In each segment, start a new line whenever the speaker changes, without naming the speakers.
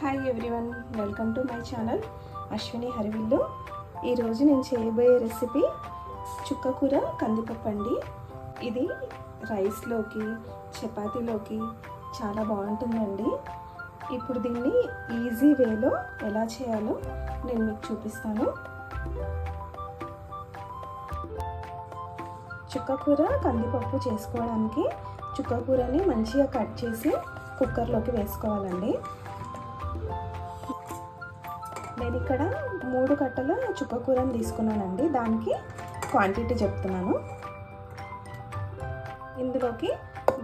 Hi everyone, welcome to my channel Ashwini హరివిల్లు. ఈరోజు నేను చేయబోయే రెసిపీ చుక్కకూర కందిపప్పు అండి. ఇది రైస్లోకి చపాతీలోకి చాలా బాగుంటుందండి. ఇప్పుడు దీన్ని ఈజీ వేలో ఎలా చేయాలో నేను మీకు చూపిస్తాను. చుక్కకూర కందిపప్పు చేసుకోవడానికి చుక్కకూరని మంచిగా కట్ చేసి కుక్కర్లోకి వేసుకోవాలండి. నేను ఇక్కడ 3 కట్టల చుక్కకూరని తీసుకున్నానండి. దానికి క్వాంటిటీ చెప్తున్నాను. ఇందులోకి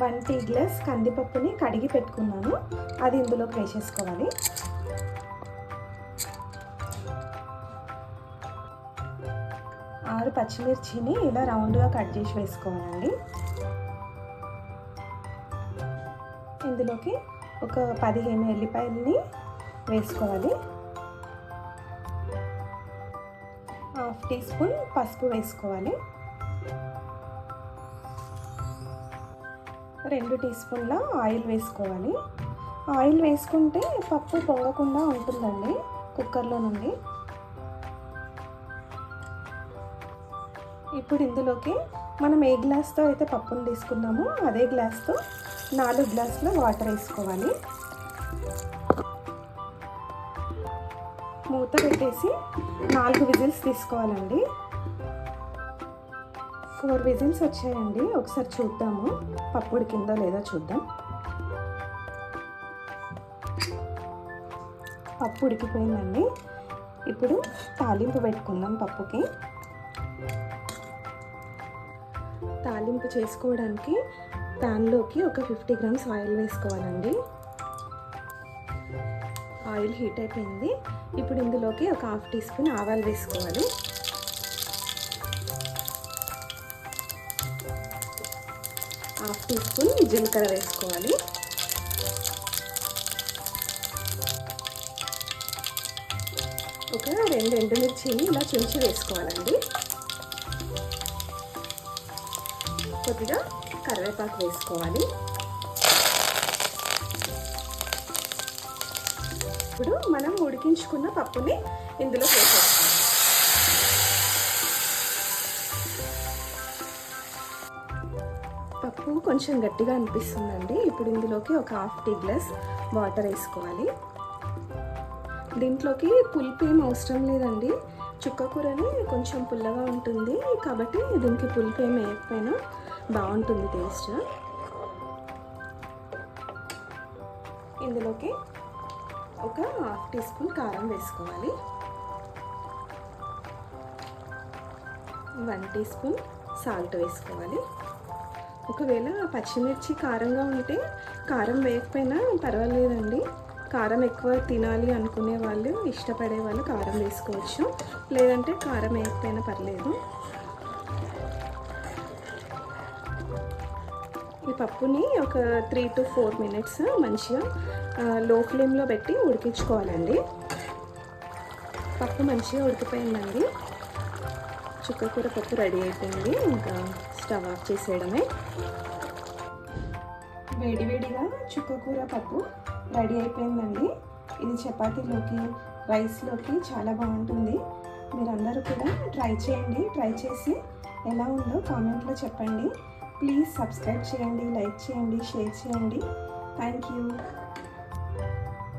1 టీ గ్లాస్ కందిపప్పుని కడిగి పెట్టుకున్నాను. అది ఇందులోకి వేసేసుకోవాలి. ఆరు పచ్చిమిర్చిని ఇలా రౌండ్గా కట్ చేసి వేసుకోవాలండి. ఇందులోకి ఒక 15 ఎల్లిపాయలని వేసుకోవాలి. 1/2 టీ స్పూన్ పసుపు వేసుకోవాలి. 2 టీ స్పూన్ల ఆయిల్ వేసుకోవాలి. ఆయిల్ వేసుకుంటే పప్పు పొంగకుండా ఉంటుందండి కుక్కర్లో నుండి. ఇప్పుడు ఇందులోకి మనం ఏ గ్లాస్తో అయితే పప్పును తీసుకున్నామో అదే గ్లాస్తో 4 గ్లాసుల వాటర్ వేసుకోవాలి. మూత పెట్టేసి 4 విజిల్స్ తీసుకోవాలండి. 4 విజిల్స్ వచ్చాయండి. ఒకసారి చూద్దాము పప్పు ఉడికిందో లేదో చూద్దాం. పప్పు ఉడికిపోయిందండి. ఇప్పుడు తాలింపు పెట్టుకుందాం. పప్పుకి తాలింపు చేసుకోవడానికి ప్యాన్లోకి ఒక 50 గ్రామ్స్ ఆయిల్ వేసుకోవాలండి. ఆయిల్ హీట్ అయిపోయింది. ఇప్పుడు ఇందులోకి ఒక 1/2 టీ స్పూన్ ఆవాలు వేసుకోవాలి. 1/2 టీ స్పూన్ జీలకర్ర వేసుకోవాలి. ఒక 2 ఎండుమిర్చిని ఇలా చుంచి వేసుకోవాలండి. కొద్దిగా కరివేపాకు వేసుకోవాలి. ఇప్పుడు మనం ఉడికించుకున్న పప్పుని ఇందులో వేసేస్తాం. పప్పు కొంచెం గట్టిగా అనిపిస్తుందండి. ఇప్పుడు ఇందులోకి ఒక 1/2 టీ గ్లాస్ వాటర్ వేసుకోవాలి. దీంట్లోకి పులుపు ఏం అవసరం లేదండి. చుక్కకూరని కొంచెం పుల్లగా ఉంటుంది కాబట్టి దీనికి పులుపు ఏమి వేయకపోయినా బాగుంటుంది టేస్ట్. ఇందులోకి ఒక 1/2 టీ స్పూన్ కారం వేసుకోవాలి. 1 టీ స్పూన్ సాల్ట్ వేసుకోవాలి. ఒకవేళ పచ్చిమిర్చి కారంగా ఉంటే కారం వేయకపోయినా పర్వాలేదండి. కారం ఎక్కువ తినాలి అనుకునే వాళ్ళు, ఇష్టపడే వాళ్ళు కారం వేసుకోవచ్చు. లేదంటే కారం వేయకపోయినా పర్లేదు. ఈ పప్పుని ఒక 3 to 4 మినిట్స్ మంచిగా లో ఫ్లేమ్లో పెట్టి ఉడికించుకోవాలండి. పప్పు మంచిగా ఉడికిపోయిందండి. చుక్కకూర పప్పు రెడీ అయిపోయింది. ఇంకా స్టవ్ ఆఫ్ చేసేయడమే. వేడివేడిగా చుక్కకూర పప్పు రెడీ అయిపోయిందండి. ఇది చపాతీలోకి, రైస్లోకి చాలా బాగుంటుంది. మీరందరూ కూడా ట్రై చేయండి. ట్రై చేసి ఎలా ఉందో కామెంట్లో చెప్పండి. ప్లీజ్ సబ్స్క్రైబ్ చేయండి, లైక్ చేయండి, షేర్ చేయండి. Thank you.